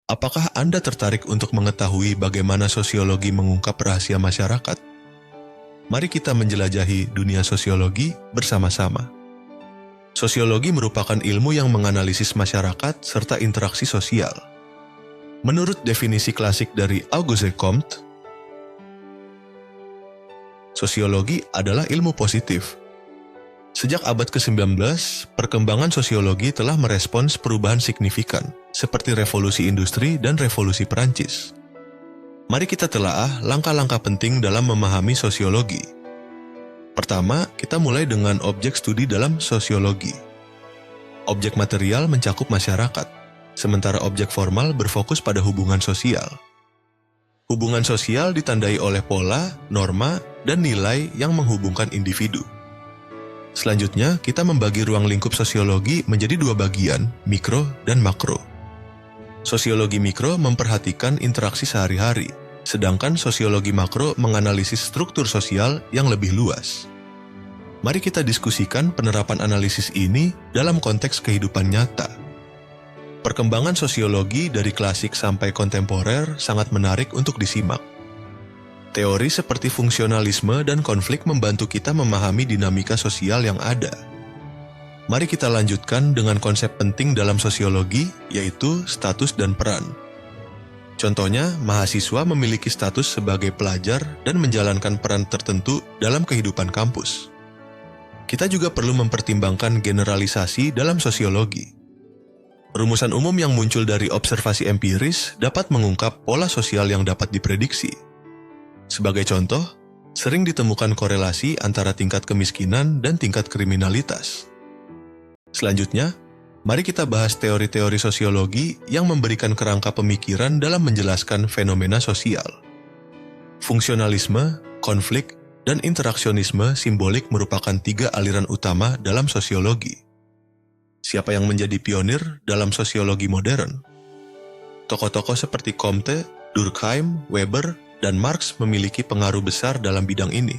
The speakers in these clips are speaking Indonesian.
Apakah Anda tertarik untuk mengetahui bagaimana sosiologi mengungkap rahasia masyarakat? Mari kita menjelajahi dunia sosiologi bersama-sama. Sosiologi merupakan ilmu yang menganalisis masyarakat serta interaksi sosial. Menurut definisi klasik dari Auguste Comte, sosiologi adalah ilmu positif. Sejak abad ke-19, perkembangan sosiologi telah merespons perubahan signifikan, seperti revolusi industri dan revolusi Perancis. Mari kita telaah langkah-langkah penting dalam memahami sosiologi. Pertama, kita mulai dengan objek studi dalam sosiologi. Objek material mencakup masyarakat, sementara objek formal berfokus pada hubungan sosial. Hubungan sosial ditandai oleh pola, norma, dan nilai yang menghubungkan individu. Selanjutnya, kita membagi ruang lingkup sosiologi menjadi dua bagian, mikro dan makro. Sosiologi mikro memperhatikan interaksi sehari-hari, sedangkan sosiologi makro menganalisis struktur sosial yang lebih luas. Mari kita diskusikan penerapan analisis ini dalam konteks kehidupan nyata. Perkembangan sosiologi dari klasik sampai kontemporer sangat menarik untuk disimak. Teori seperti fungsionalisme dan konflik membantu kita memahami dinamika sosial yang ada. Mari kita lanjutkan dengan konsep penting dalam sosiologi, yaitu status dan peran. Contohnya, mahasiswa memiliki status sebagai pelajar dan menjalankan peran tertentu dalam kehidupan kampus. Kita juga perlu mempertimbangkan generalisasi dalam sosiologi. Rumusan umum yang muncul dari observasi empiris dapat mengungkap pola sosial yang dapat diprediksi. Sebagai contoh, sering ditemukan korelasi antara tingkat kemiskinan dan tingkat kriminalitas. Selanjutnya, mari kita bahas teori-teori sosiologi yang memberikan kerangka pemikiran dalam menjelaskan fenomena sosial. Fungsionalisme, konflik, dan interaksionisme simbolik merupakan tiga aliran utama dalam sosiologi. Siapa yang menjadi pionir dalam sosiologi modern? Tokoh-tokoh seperti Comte, Durkheim, Weber, dan Marx memiliki pengaruh besar dalam bidang ini.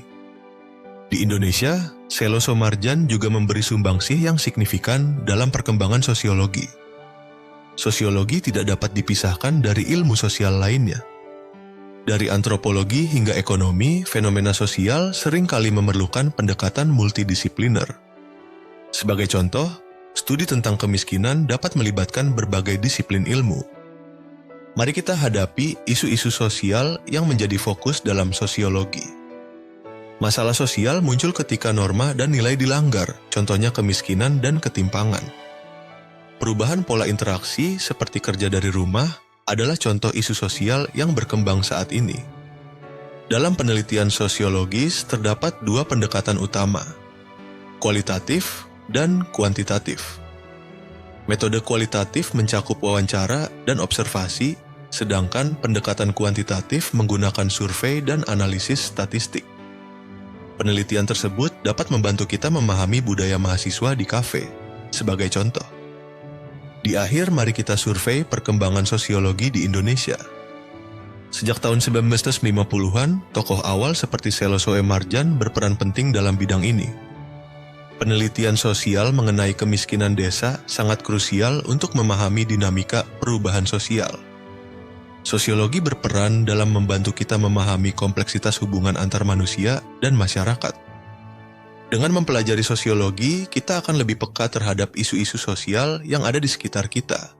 Di Indonesia, Selo Somarjan juga memberi sumbangsih yang signifikan dalam perkembangan sosiologi. Sosiologi tidak dapat dipisahkan dari ilmu sosial lainnya. Dari antropologi hingga ekonomi, fenomena sosial seringkali memerlukan pendekatan multidisipliner. Sebagai contoh, studi tentang kemiskinan dapat melibatkan berbagai disiplin ilmu. Mari kita hadapi isu-isu sosial yang menjadi fokus dalam sosiologi. Masalah sosial muncul ketika norma dan nilai dilanggar, contohnya kemiskinan dan ketimpangan. Perubahan pola interaksi seperti kerja dari rumah adalah contoh isu sosial yang berkembang saat ini. Dalam penelitian sosiologis terdapat dua pendekatan utama, kualitatif dan kuantitatif. Metode kualitatif mencakup wawancara dan observasi, sedangkan pendekatan kuantitatif menggunakan survei dan analisis statistik. Penelitian tersebut dapat membantu kita memahami budaya mahasiswa di kafe, sebagai contoh. Di akhir, mari kita survei perkembangan sosiologi di Indonesia. Sejak tahun 1950-an, tokoh awal seperti Selo Soemarjan berperan penting dalam bidang ini. Penelitian sosial mengenai kemiskinan desa sangat krusial untuk memahami dinamika perubahan sosial. Sosiologi berperan dalam membantu kita memahami kompleksitas hubungan antar manusia dan masyarakat. Dengan mempelajari sosiologi, kita akan lebih peka terhadap isu-isu sosial yang ada di sekitar kita.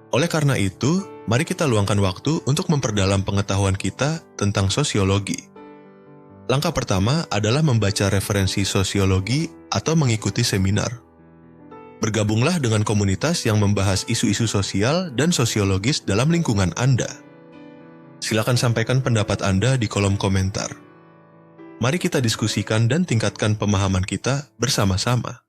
Oleh karena itu, mari kita luangkan waktu untuk memperdalam pengetahuan kita tentang sosiologi. Langkah pertama adalah membaca referensi sosiologi atau mengikuti seminar. Bergabunglah dengan komunitas yang membahas isu-isu sosial dan sosiologis dalam lingkungan Anda. Silakan sampaikan pendapat Anda di kolom komentar. Mari kita diskusikan dan tingkatkan pemahaman kita bersama-sama.